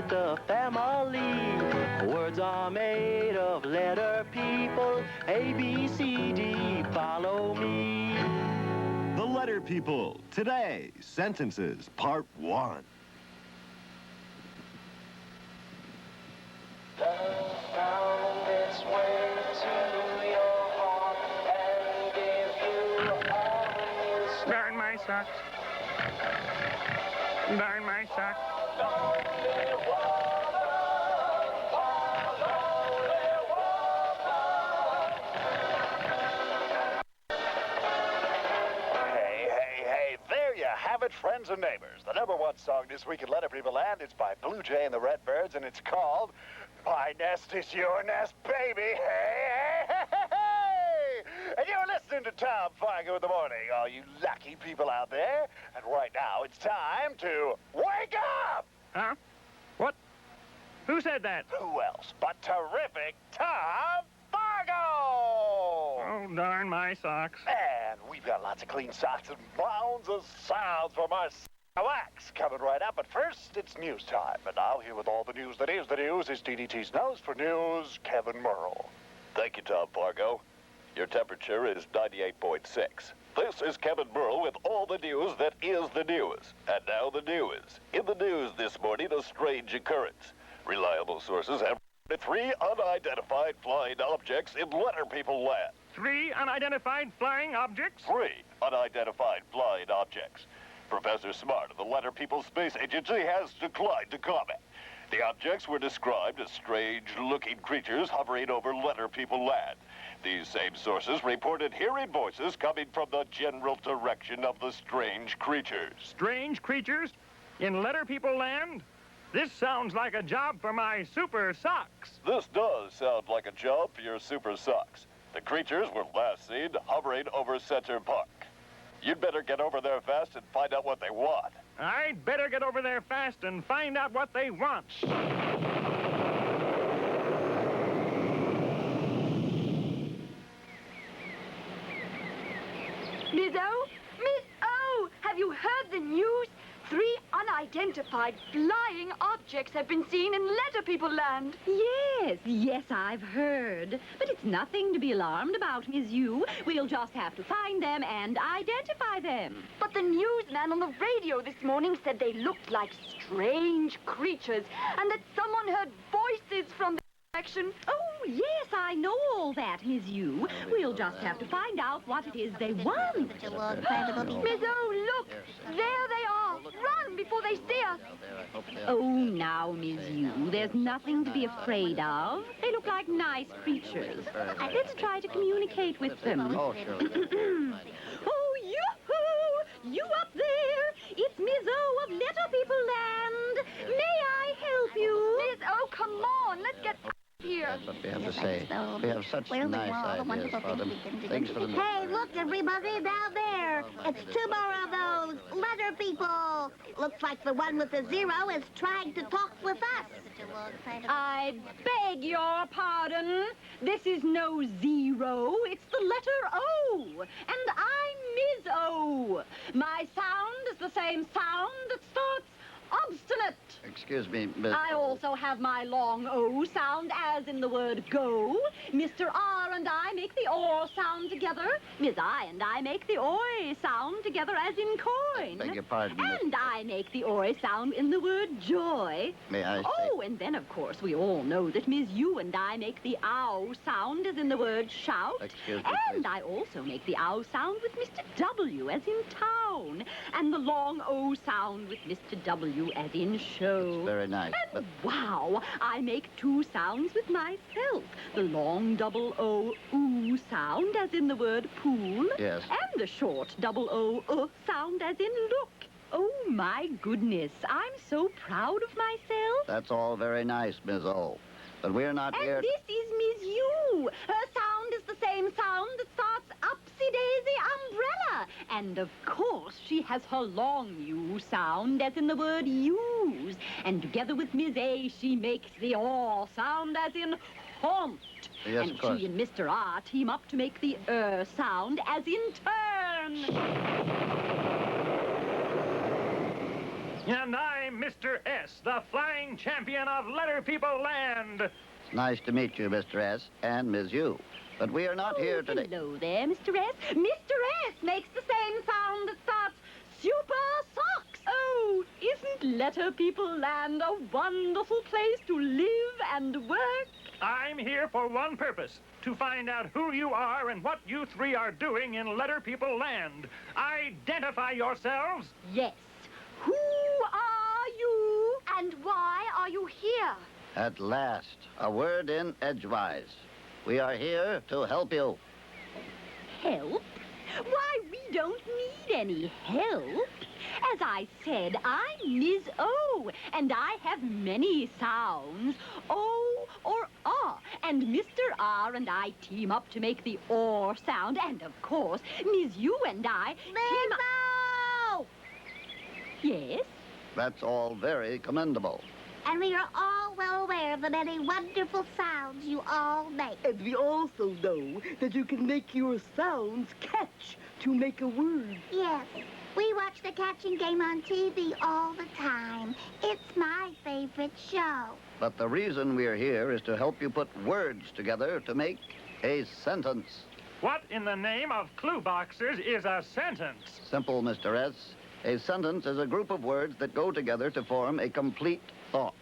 the family. Words are made of letter people. A, B, C, D, follow me. The Letter People. Today, Sentences, Part 1. Darn my socks. Darn my socks. Hey, there you have it, friends and neighbors. The #1 song this week in Letter People Land is by Blue Jay and the Redbirds, and it's called My Nest is Your Nest, Baby. Hey! And you're listening to Tom Fargo in the morning, all you lucky people out there. And right now, it's time to wake up! Huh? What? Who said that? Who else but terrific Tom Fargo! Oh, darn my socks. And we've got lots of clean socks and mounds of sounds from our wax coming right up. But first, it's news time. And now, here with all the news that is the news is DDT's Nose for News, Kevin Merle. Thank you, Tom Fargo. Your temperature is 98.6. This is Kevin Merle with all the news that is the news. And now the news. In the news this morning, a strange occurrence. Reliable sources have reported 3 unidentified flying objects in Letter People Land. 3 unidentified flying objects? 3 unidentified flying objects. Professor Smart of the Letter People Space Agency has declined to comment. The objects were described as strange-looking creatures hovering over Letter People Land. These same sources reported hearing voices coming from the general direction of the strange creatures. Strange creatures? In Letter People Land? This sounds like a job for my super socks. This does sound like a job for your super socks. The creatures were last seen hovering over Center Park. You'd better get over there fast and find out what they want. I'd better get over there fast and find out what they want. Miss O? Miss O! Have you heard the news? 3 unidentified flying objects have been seen in Letter People Land. Yes, I've heard. But it's nothing to be alarmed about, Miss Yu. We'll just have to find them and identify them. But the newsman on the radio this morning said they looked like strange creatures and that someone heard voices from the direction. Oh, yes, I know all that, Miss Yu. We'll just have to find out what it is they want. Miss O, look! There they are! Run before they see us! Oh, now, Miss Yu, there's nothing to be afraid of. They look like nice creatures. Let's try to communicate with them. Oh, sure. Oh, yoo-hoo! You up there! It's Miss O of Letter People Land. May I help you? Miss O, come on! Let's get here. That's what we have to say. We have such nice ideas for them. Things for them. Hey, look, everybody, down there. It's 2 more of those letter people. Looks like the one with the 0 is trying to talk with us. I beg your pardon. This is no 0. It's the letter O. And I'm Ms. O. My sound is the same sound that starts obstinate. Excuse me, Miss... I also have my long O sound, as in the word go. Mr. R and I make the OR sound together. Miss I and I make the OI sound together, as in coin. Beg your pardon, Miss... And I make the OI sound in the word joy. May I say... Oh, and then, of course, we all know that Miss U and I make the ow sound, as in the word shout. Excuse me, And please. I also make the ow sound with Mr. W, as in town. And the long O sound with Mr. W, as in show. It's very nice, And but... wow, I make 2 sounds with myself. The long double O, oo sound, as in the word pool. Yes. And the short double O, sound, as in look. Oh, my goodness, I'm so proud of myself. That's all very nice, Miss O. But we're not here... And this is Miss U. Her sound is the same sound that starts upsy-daisy umbrella. And, of course, she has her long U sound, as in the word use. And together with Miss A, she makes the aw sound, as in haunt. Yes, and of course. she and Mr. R team up to make the sound, as in turn. And I'm Mr. S, the flying champion of Letter People Land. It's nice to meet you, Mr. S, and Ms. U. But we are not here today. Hello there, Mr. S. Mr. S makes the same sound that starts Super Socks. Oh, isn't Letter People Land a wonderful place to live and work? I'm here for one purpose, to find out who you are and what you three are doing in Letter People Land. Identify yourselves. Yes. Who are you? And why are you here? At last, a word in edgewise. We are here to help you. Help? Why, we don't need any help. As I said, I'm Ms. O, and I have many sounds. O or ah. And Mr. R and I team up to make the or sound. And, of course, Ms. U and I team up... Yes? That's all very commendable. And we are all well aware of the many wonderful sounds you all make. And we also know that you can make your sounds catch to make a word. Yes, we watch the catching game on TV all the time. It's my favorite show. But the reason we're here is to help you put words together to make a sentence. What in the name of clue boxers is a sentence? Simple, Mr. S. A sentence is a group of words that go together to form a complete thought.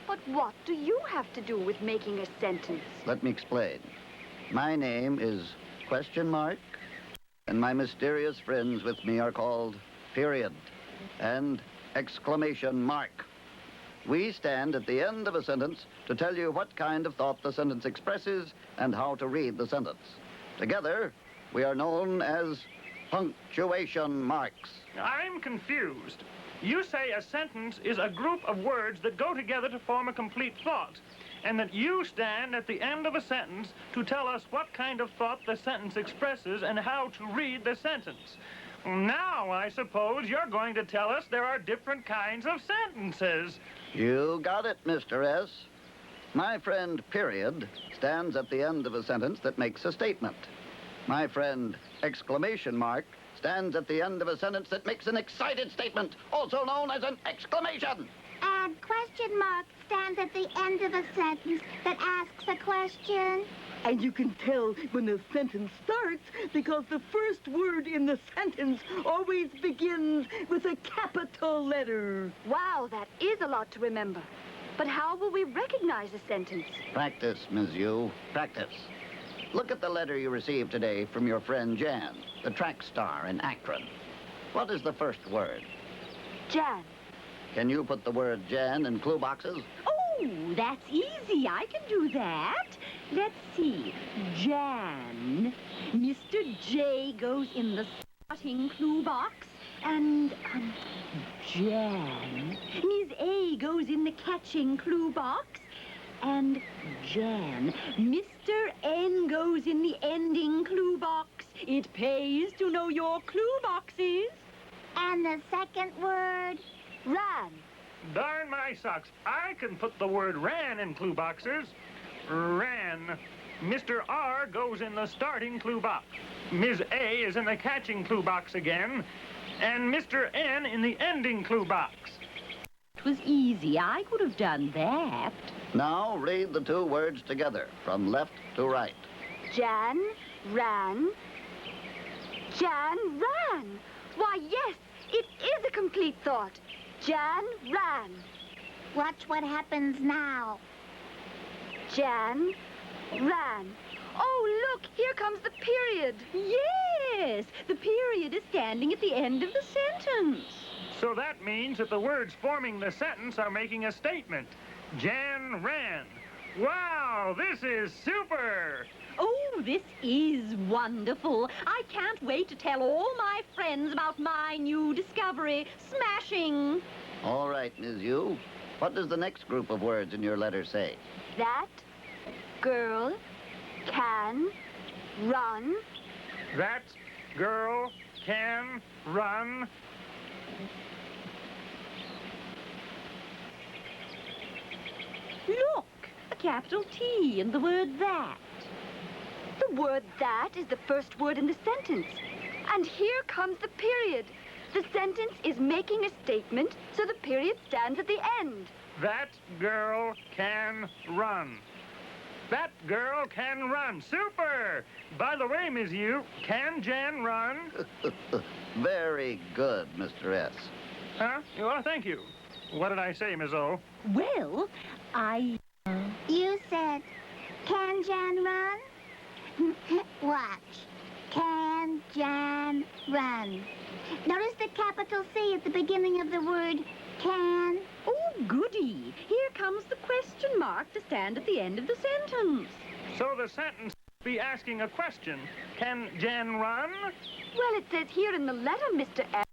But what do you have to do with making a sentence? Let me explain. My name is question mark, and my mysterious friends with me are called period and exclamation mark. We stand at the end of a sentence to tell you what kind of thought the sentence expresses and how to read the sentence. Together, we are known as punctuation marks. I'm confused. You say a sentence is a group of words that go together to form a complete thought, and that you stand at the end of a sentence to tell us what kind of thought the sentence expresses and how to read the sentence. Now, I suppose you're going to tell us there are different kinds of sentences. You got it, Mr. S. My friend period stands at the end of a sentence that makes a statement. My friend exclamation mark stands at the end of a sentence that makes an excited statement, also known as an exclamation. And question mark stands at the end of a sentence that asks a question. And you can tell when a sentence starts because the first word in the sentence always begins with a capital letter. Wow, that is a lot to remember. But how will we recognize a sentence? Practice, Ms. Yu. Practice. Look at the letter you received today from your friend Jan, the track star in Akron. What is the first word? Jan. Can you put the word Jan in clue boxes? Oh, that's easy. I can do that. Let's see. Jan. Mr. J goes in the starting clue box. And, Jan. Ms. A goes in the catching clue box. And Jan. Mr. N goes in the ending clue box. It pays to know your clue boxes. And the second word? Ran. Darn my socks. I can put the word ran in clue boxes. Ran. Mr. R goes in the starting clue box. Ms. A is in the catching clue box again. And Mr. N in the ending clue box. It was easy. I could have done that. Now read the two words together from left to right. Jan ran. Jan ran. Why, yes, it is a complete thought. Jan ran. Watch what happens now. Jan ran. Oh, look, here comes the period. Yes, the period is standing at the end of the sentence. So that means that the words forming the sentence are making a statement. Jan ran. Wow, this is super! Oh, this is wonderful. I can't wait to tell all my friends about my new discovery. Smashing! All right, Ms. Yu. What does the next group of words in your letter say? That girl can run. That girl can run. Look, a capital T in the word that. The word that is the first word in the sentence. And here comes the period. The sentence is making a statement, so the period stands at the end. That girl can run. That girl can run. Super! By the way, Ms. U, can Jan run? Very good, Mr. S. Huh? Well, thank you. What did I say, Ms. O? Well, You said, can Jan run? Watch. Can Jan run? Notice the capital C at the beginning of the word can. Oh, goody. Here comes the question mark to stand at the end of the sentence. So the sentence be asking a question. Can Jan run? Well, it says here in the letter, Mr. S.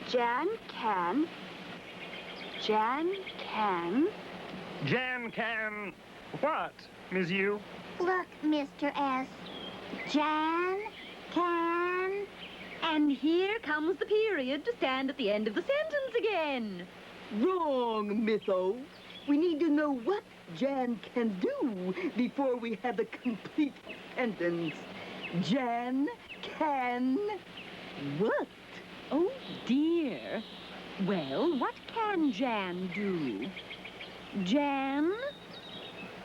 Jan can. Jan can. Jan can what, Ms. U? Look, Mr. S. Jan can. And here comes the period to stand at the end of the sentence again. Wrong, Miss O. We need to know what Jan can do before we have a complete sentence. Jan can what? Oh, dear. Well, what can Jan do? Jan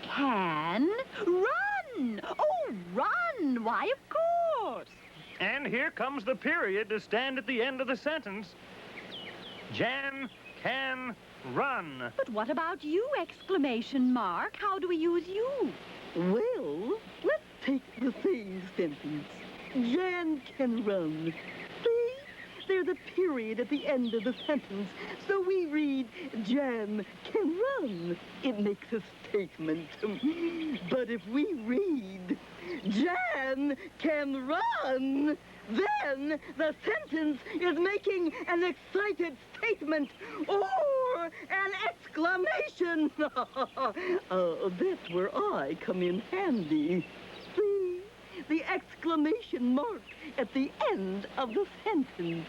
can run. Oh, run. Why, of course. And here comes the period to stand at the end of the sentence. Jan can run. But what about you, exclamation mark? How do we use you? Well, let's take the same sentence. Jan can run. See? There's a period at the end of the sentence, so we read Jan can run. It makes a statement. But if we read Jan can run, then the sentence is making an excited statement or an exclamation. That's where I come in handy. See? The exclamation mark at the end of the sentence.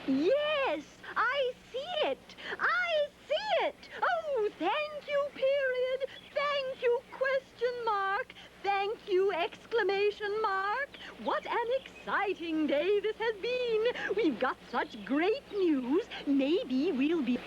Yes, I see it. I see it. Oh, thank you, period. Thank you, question mark. Thank you, exclamation mark. What an exciting day this has been. We've got such great news. Maybe we'll be...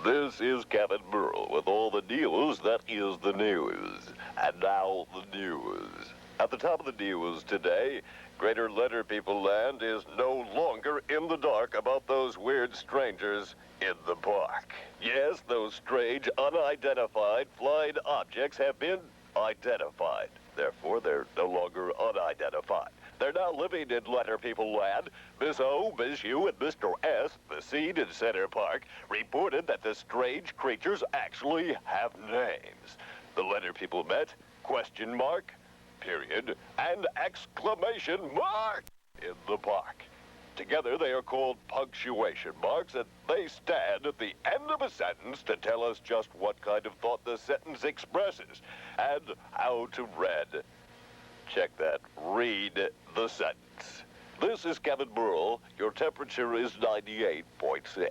This is Captain Burl with all the news that is the news. And now the news. At the top of the news today, Greater Letter People Land is no longer in the dark about those weird strangers in the park. Yes, those strange, unidentified flying objects have been identified. Therefore, they're no longer unidentified. They're now living in Letter People Land. Miss O, Miss U, and Mr. S, the scene in Center Park, reported that the strange creatures actually have names. The Letter People met, question mark, period, and exclamation mark in the park. Together, they are called punctuation marks, and they stand at the end of a sentence to tell us just what kind of thought the sentence expresses and how to read. Check that. Read the sentence. This is Kevin Burl. Your temperature is 98.6.